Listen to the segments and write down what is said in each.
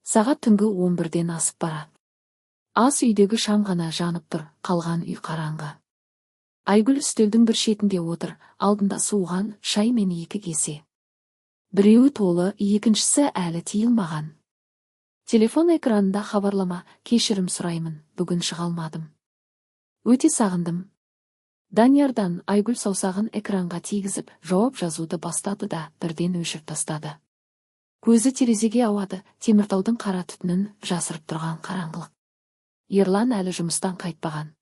Сағат түнгі 11-ден асып барады. Ас үйдегі шам ғана жанып тұр, қалған үй қараңғы. Айгүл үстелдің бір шетінде отыр, алдында суыған шай мен 2 кесе. Біреуі толы, екіншісі әлі тиылмаған. Телефон экранында хабарлама: кешірім сұраймын, бүгін шыға алмадым. Өте сағындым. Даниярдан. Айгүл саусағын экранға тигізіп, жауап жазуды бастады да бірден өшіріп тастады. Көзі терезеге ауады, Теміртаудың қара түтінін жасырып тұрған қараңғылық. Ерлан әлі жұмыстан қайтпаған.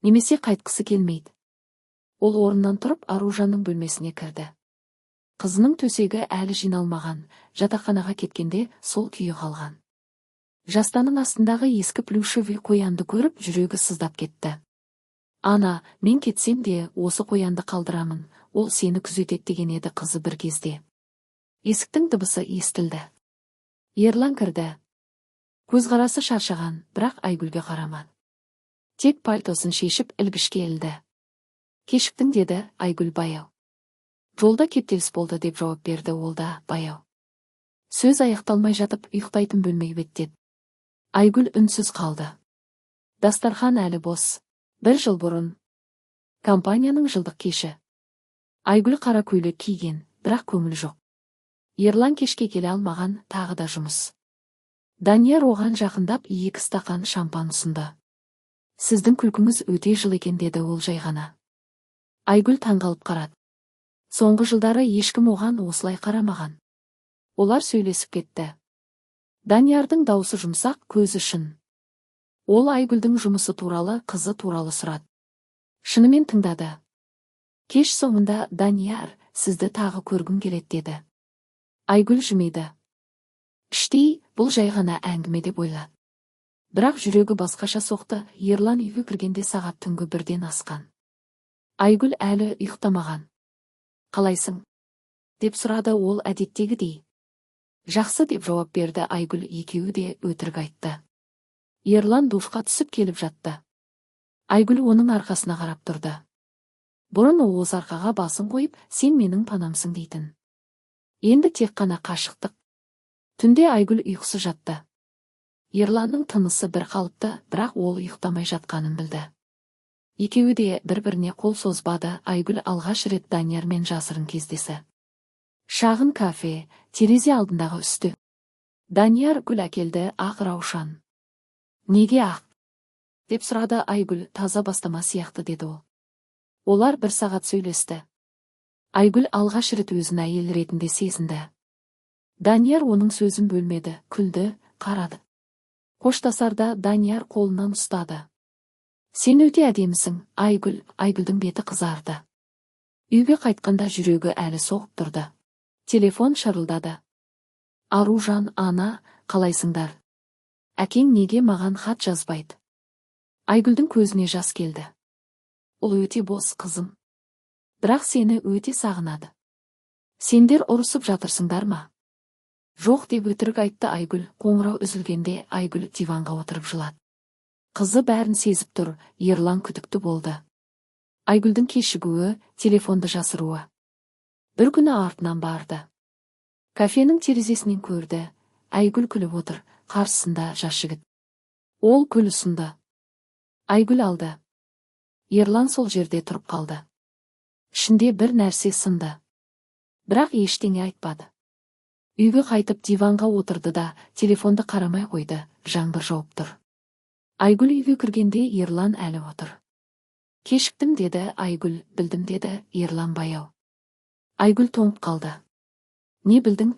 Немесе қайтқысы келмейді. Ол орнынан тұрып Аружанның бөлмесіне кірді. Қызының төсегі әлі жиналмаған, жатақханаға кеткенде сол күйі қалған. Жастаның астындағы ескі плюшевый қоянды көріп, жүрегі сыздап кетті. Ана, мен кетсем де осы қоянды қалдырамын, ол сені күзетеді деген еді қызы бір кезде. Есіктің дыбысы естілді. Ерлан кірді. Көзқарасы шаршаған, бірақ Айгүлге қарамады. Тек пальтосын шешіп ілгішке ілді. Кешіктің, деді Айгүл баяу. Жолда кептеліс болды, деп жауап берді ол да баяу. Сөз аяқталмай жатып ұйықтайтын бөлмеге беттеді. Айгүл үнсіз қалды. Дастархан әлі бос. 1 жыл бұрын. Компанияның жылдық кеші. Айгүл қара көйлек киген, бірақ көңіл жоқ. Ерлан кешке келе алмаған, тағы да жұмыс. Данияр оған жақындап 2 стақан шампан ұсынды. Сіздің күлкіңіз өте жыл екен, деді ол жай ғана. Айгүл таңғалып қарады. Соңғы жылдары ешкім оған осылай қарамаған. Олар сөйлесіп кетті. Даниярдың даусы жұмсақ, көзі шын. Ол Айгүлдің жұмысы туралы, қызы туралы сұрады. Шынымен тыңдады. Кеш соңында: Данияр, сізді тағы көргім келеді, деді. Айгүл жымиды. Іштей, бұл жай ғана әңгіме деп ойлады. Бірақ жүрегі басқаша соқты. Ерлан үйге кіргенде сағат түнгі 1-ден асқан. Айгүл әлі ұйықтамаған. Қалайсың? Деп сұрады ол әдеттегідей. Жақсы, деп жауап берді Айгүл. Екеуі де өтірік айтты. Ерлан душқа түсіп келіп жатты. Айгүл оның арқасына қарап тұрды. Бұрын ол осы арқаға басын қойып, сен менің панамсың дейтін. Енді тек қана қашықтық. Түнде Айгүл ұйқысы жатты. Ерланның тынысы бір қалыпты, бірақ ол ұйықтамай жатқанын білді. Екеуі де бір-біріне қол созбады. Айгүл алғаш рет Даниярмен жасырын кездесі. Шағын кафе, терезе алдындағы үсті. Данияр гүл әкелді, ақ раушан. Неге ақ? Деп сұрады Айгүл. Таза бастама сияқты, деді ол. Олар 1 сағат сөйлесті. Айгүл алғаш рет өзін әйел ретінде сезінді. Данияр оның сөзін бөлмеді, күлді, қарады. Қоштасарда Данияр қолынан ұстады. Сен өте әдемісің, Айгүл. Айгүлдің беті қызарды. Үйге қайтқанда жүрегі әлі соғып тұрды. Телефон шырылдады. Аружан, ана, қалайсыңдар? Әкең неге маған хат жазбайды? Айгүлдің көзіне жас келді. Ол өте бос, қызым. Бірақ сені өте сағынады. Сендер ұрысып жатырсыңдар ма? Жоқ, деп өтірік айтты Айгүл. Қоңырау үзілгенде Айгүл диванға отырып жылады. Қызы бәрін сезіп тұр. Ерлан күдікті болды. Айгүлдің кешігуі, телефонды жасыруы. Бір күні артынан барды. Кафенің терезесінен көрді. Айгүл күліп отыр, қарсысында жас жігіт. Ол гүл ұсынды. Айгүл алды. Ерлан сол жерде тұрып қалды. Ішінде бір нәрсе сынды. Бірақ ештеңе айтпады. Үйге қайтып диванға отырды да телефонды қарамай қойды. Жаңбыр жауып тұр. Айгүл үйге кіргенде Ерлан әлі отыр. Кешіктім, деді Айгүл. Білдім, деді Ерлан баяу. Айгүл тоңып қалды. Не білдің?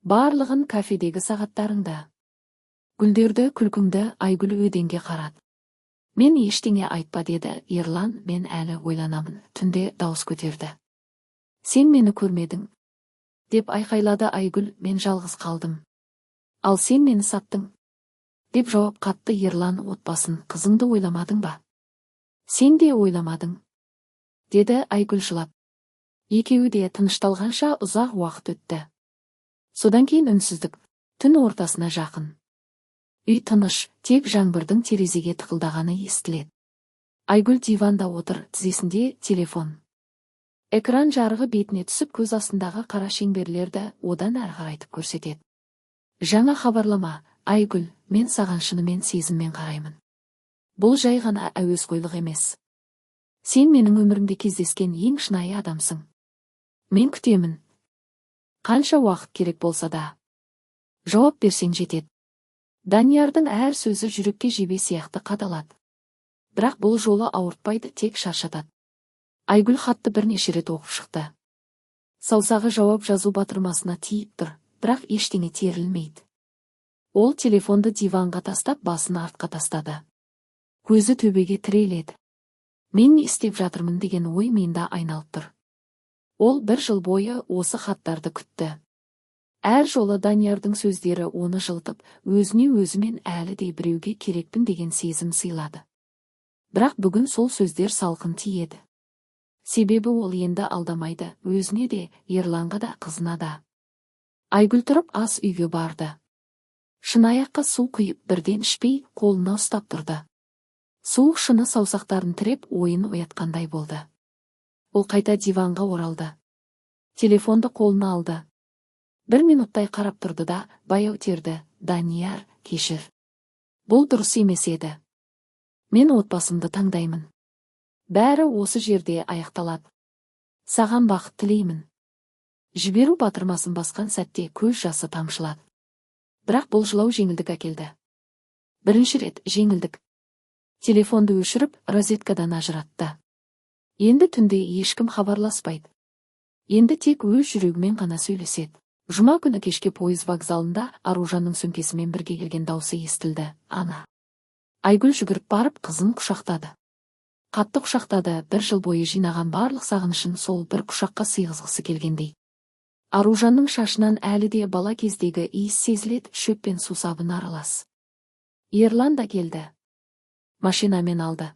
Барлығын кафедегі сағаттарыңда. Гүлдерді, күлкіңді. Айгүл өденге қарады. Мен ештеңе айтпа, деді Ерлан. Мен әлі ойланамын. Түнде дауыс көтерді. Сен мені көрмедің, деп айқайлады Айгүл. Мен жалғыз қалдым. Ал сен мені саттың, деп жауап қатты Ерлан. Отбасын, қызыңды ойламадың ба? Сен де ойламадың, деді Айгүл жылап. Екеуі де тынышталғанша ұзақ уақыт өтті. Содан кейін үнсіздік. Түн ортасына жақын. Үй тыныш, тек жаңбырдың терезеге тықылдағаны естіледі. Айгүл диванда отыр, тізесінде телефон. Экран жарығы бетіне түсіп көз астындағы қара шеңберлерді одан әрі қарайтып көрсетеді. Жаңа хабарлама, Айгүл, мен саған шынымен сезіммен қараймын. Бұл жай ғана әуесқойлық емес. Сен менің өмірімде кездескен ең шынайы адамсың. Мен күтемін. Қанша уақыт керек болса да. Жауап берсең жетеді. Даниярдың әр сөзі жүрекке жебе сияқты қадалады. Бірақ бұл жолы ауыртпайды, тек шаршатады. Айгүл хатты бірнеше рет оқып шықты. Саусағы жауап жазу батырмасына тиіп тұр, бірақ ештеңе терілмейді. Ол телефонды диванға тастап, басын артқа тастады. Көзі төбеге тіреледі. Мен не істеп жатырмын деген ой миында айналып тұр. Ол 1 жыл бойы осы хаттарды күтті. Әр жолы Даниярдың сөздері оны жылтып, өзіне өзімен әлі де біреуге керекпін деген сезім сыйлады. Бірақ бүгін сол сөздер салқын тиеді. Себебі ол енді алдамайды, өзіне де, Ерланға да, қызына да. Айгүл тұрып ас үйге барды. Шынаяққа су құйып бірден ішпей, қолына ұстап тұрды. Суық шыны саусақтарын тіреп ойын оятқандай болды. Ол қайта диванға оралды. Телефонды қолына алды. 1 минуттай қарап тұрды да, баяу терді. Данияр, кешір. Бұл дұрыс емес еді. Мен отбасымды таңдаймын. Бәрі осы жерде аяқталады. Саған бақыт тілеймін. Жіберу батырмасын басқан сәтте көз жасы тамшылады. Бірақ бұл жылау жеңілдік әкелді. Бірінші рет жеңілдік. Телефонды өшіріп, розеткадан ажыратты. Енді түнде ешкім хабарласпайды. Енді тек өз жүрегімен ғана сөйлеседі. Жұма күні кешке пойыз вокзалында Аружанның сөмкесімен бірге келген даусы естілді. Ана. Айгүл жүгіріп барып қызын құшақтады. Қатты құшақтады, 1 жыл бойы жинаған барлық сағынышын сол бір құшаққа сыйғызғысы келгендей. Аружанның шашынан әлі де бала кездегі иіс сезіледі, шөп пен сусабын аралас. Ерлан да келді. Машинамен алды.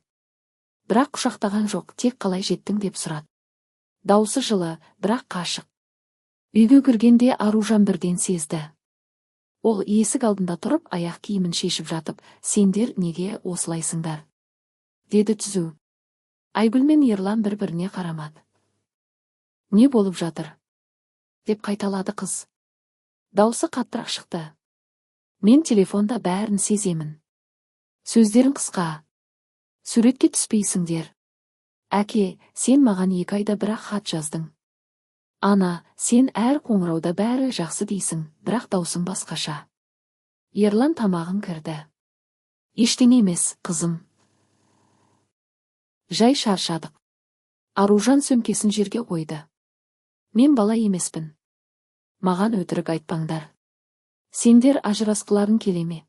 Бірақ құшақтаған жоқ, тек қалай жеттің деп сұрады. Даусы жылы, бірақ қашық. Үйге кіргенде Аружан бірден сезді. Ол есік алдында тұрып, аяқ киімін шешіп жатып, сендер неге осылайсыңдар? Деді түзу. Айгүл мен Ерлан бір-біріне қарамады. Не болып жатыр? Деп қайталады қыз. Даусы қаттырақ шықты. Мен телефонда бәрін сеземін. Сөздерің қысқа. Суретке түспейсіңдер. Әке, сен маған 2 айда бірақ хат жаздың. Ана, сен әр қоңырауда бәрі жақсы дейсің, бірақ даусың басқаша. Ерлан тамағын кірді. Ештеңе емес, қызым. Жай шаршадық. Аружан сөмкесін жерге қойды. Мен бала емеспін. Маған өтірік айтпаңдар. Сендер ажырасқыларың келе ме?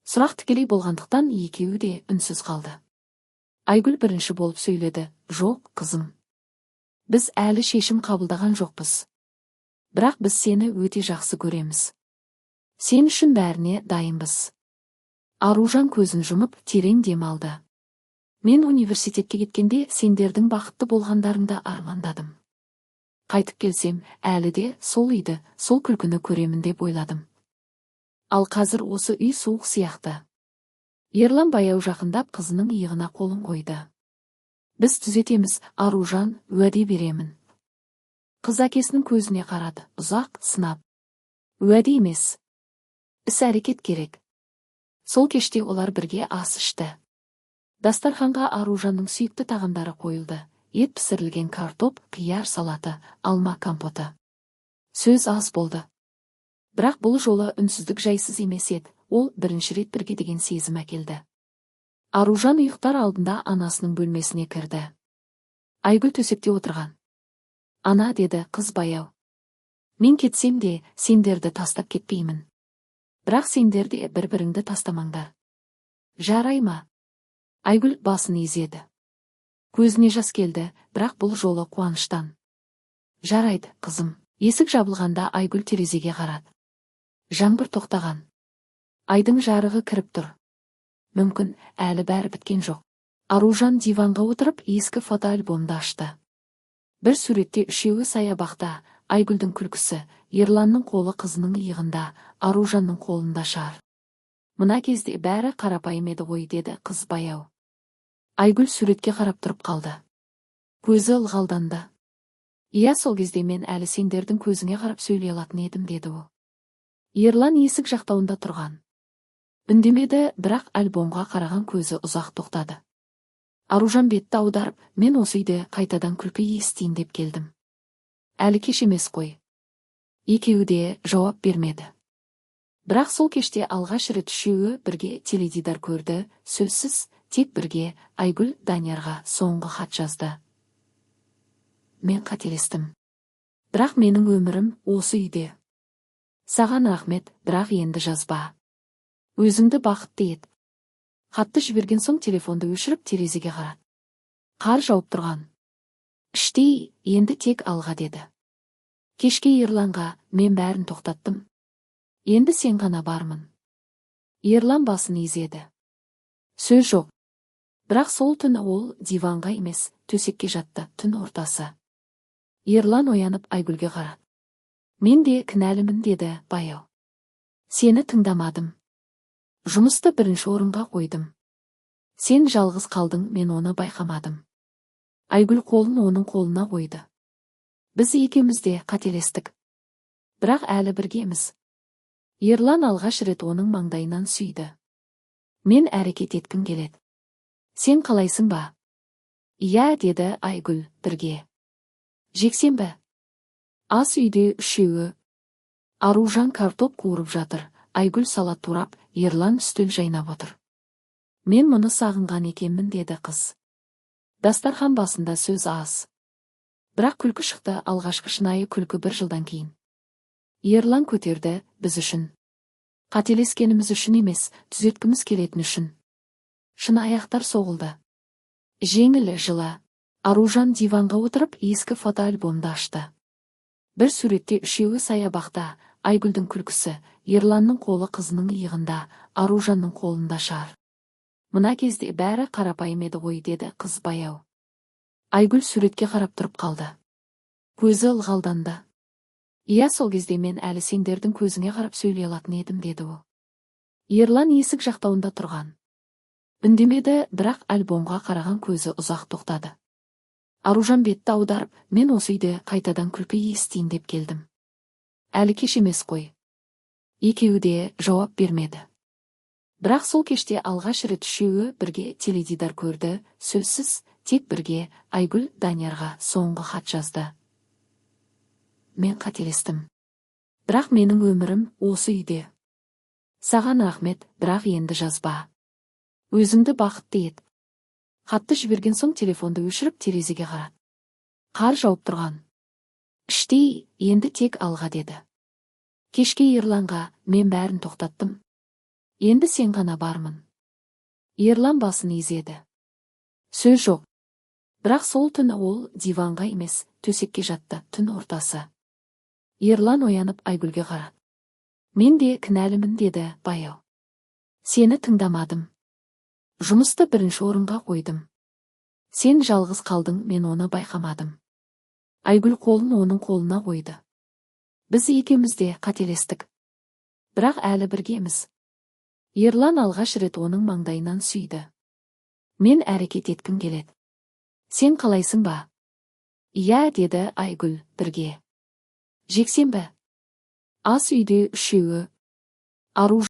Сұрақ тікелей болғандықтан екеуі де үнсіз қалды. Айгүл бірінші болып сөйледі. Жоқ, қызым. Біз әлі шешім қабылдаған жоқпыз. Бірақ біз сені өте жақсы көреміз. Сен үшін бәріне дайынбыз. Аружан көзін жұмып терең дем алды. Мен университетке кеткенде сендердің бақытты болғандарыңды армандадым. Қайтып келсем, әлі де сол үйді, сол күлкіні көремін деп ойладым. Ал қазір осы үй суық сияқты. Ерлан баяу жақындап қызының иығына қолын қойды. Біз түзетеміз, Аружан, уәде беремін. Қыз әкесінің көзіне қарады, ұзақ, сынап. Уәде емес. Іс-әрекет керек. Сол кеште олар бірге ас ішті. Дастарханға Аружанның сүйікті тағамдары қойылды. Ет пісірілген, картоп, қияр салаты, алма компоты. Сөз аз болды. Бірақ бұл жолы үнсіздік жайсыз емес еді. Ол бірінші рет бірге деген сезім әкелді. Аружан ұйықтар алдында анасының бөлмесіне кірді. Айгүл төсекте отырған. Ана, деді қыз баяу. Мен кетсем де, сендерді тастап кетпеймін. Бірақ сендер де бір-біріңді тастамаңдар. Жарай ма? Айгүл басын изеді. Көзіне жас келді, бірақ бұл жолы қуаныштан. Жарайды, қызым. Есік жабылғанда Айгүл терезеге қарады. Жаңбыр тоқтаған. Айдың жарығы кіріп тұр. Мүмкін, әлі бәрі біткен жоқ. Аружан диванға отырып ескі фотоальбомды ашты. Бір суретте үшеуі саябақта, Айгүлдің күлкісі, Ерланның қолы қызының иығында, Аружанның қолында шар. Мына кезде бәрі қарапайым еді ғой, деді қыз баяу. Айгүл суретке қарап тұрып қалды. Көзі ылғалданды. Иә, сол кезде мен әлі сендердің көзіңе қарап сөйлей алатын едім, деді ол. Ерлан есік жақтауында тұрған. Үндемеді, бірақ альбомға қараған көзі ұзақ тоқтады. Аружан бетті аударып, мен осы үйде қайтадан күлкі естейін деп келдім. Әлі кеш емес қой. Екеуі де жауап бермеді. Бірақ сол кеште алғаш рет үшеуі бірге теледидар көрді, сөзсіз, тек бірге. Айгүл Даниярға соңғы хат жазды. Мен қателестім. Бірақ менің өмірім осы үйде. Саған рахмет, бірақ енді жазба. Өзіңді бақытты ет. Хатты жіберген соң телефонды өшіріп терезеге қарады. Қар жауып тұрған. Іштей, енді тек алға деді. Кешке Ерланға мен бәрін тоқтаттым. Енді сен ғана бармын. Ерлан басын изеді. Сөз жоқ. Бірақ сол түні ол диванға емес, төсекке жатты, түн ортасы. Ерлан оянып Айгүлге қарады. Мен де кінәлімін деді баяу. Сені тыңдамадым. Жұмысты бірінші орынға қойдым. Сен жалғыз қалдың, мен оны байқамадым. Айгүл қолын оның қолына қойды. Біз екеуміз де қателестік. Бірақ әлі біргеміз. Ерлан алғаш рет оның маңдайынан сүйді. Мен әрекет еткім келеді. Сен қалайсың ба? Иә, деді Айгүл, бірге. Жексенбі. Ас үйде үшеуі. Аружан картоп қуырып жатыр. Айгүл салат турап, Ерлан үстел жайнап отыр. Мен мұны сағынған екенмін, деді қыз. Дастархан басында сөз аз. Бірақ күлкі шықты, алғашқы шынайы күлкі 1 жылдан кейін. Ерлан көтерді, біз үшін. Қателескеніміз үшін емес, түзеткіміз келетін үшін. Шын аяқтар соғылды. Жеңіл жылы. Аружан диванға отырып ескі фотоальбомды ашты. Бір суретте үшеуі саябақта, Айгүлдің күлкісі, Ерланның қолы қызының иығында, Аружанның қолында шар. Мына кезде бәрі қарапайым еді ғой, деді қыз баяу. Айгүл суретке қарап тұрып қалды. Көзі ылғалданды. Иә, сол кезде мен әлі сендердің көзіңе қарап сөйлей алатын едім, деді ол. Ерлан есік жақтауында тұрған. Үндемеді, бірақ альбомға қараған көзі ұзақ тоқтады. Аружан бетті аударып, мен осы үйде қайтадан күлкі естейін деп келдім. Әлі кеш емес қой. Екеуі де жауап бермеді. Бірақ сол кеште алғаш рет үшеуі бірге теледидар көрді, сөзсіз, тек бірге. Айгүл Даниярға соңғы хат жазды. Мен қателестім. Бірақ менің өмірім осы үйде. Саған рахмет, бірақ енді жазба. Өзіңді бақытты ет. Хатты жіберген соң телефонды өшіріп терезеге қарады. Қар жауып тұрған. Іштей, енді тек алға деді. Кешке Ерланға мен бәрін тоқтаттым. Енді сен ғана бармын. Ерлан басын изеді. Сөз жоқ. Бірақ сол түні ол диванға емес, төсекке жатты, түн ортасы. Ерлан оянып Айгүлге қарады. Мен де кінәлімін, деді баяу. Сені тыңдамадым. Жұмысты бірінші орынға қойдым. Сен жалғыз қалдың, мен оны байқамадым. Айгүл қолын оның қолына қойды. Біз екеуміз де қателестік. Бірақ әлі біргеміз. Ерлан алғаш рет оның маңдайынан сүйді. Мен әрекет еткім келеді. Сен қалайсың ба? Иә, деді Айгүл, бірге. Жексенбі. Ас үйде үшеуі. Аружан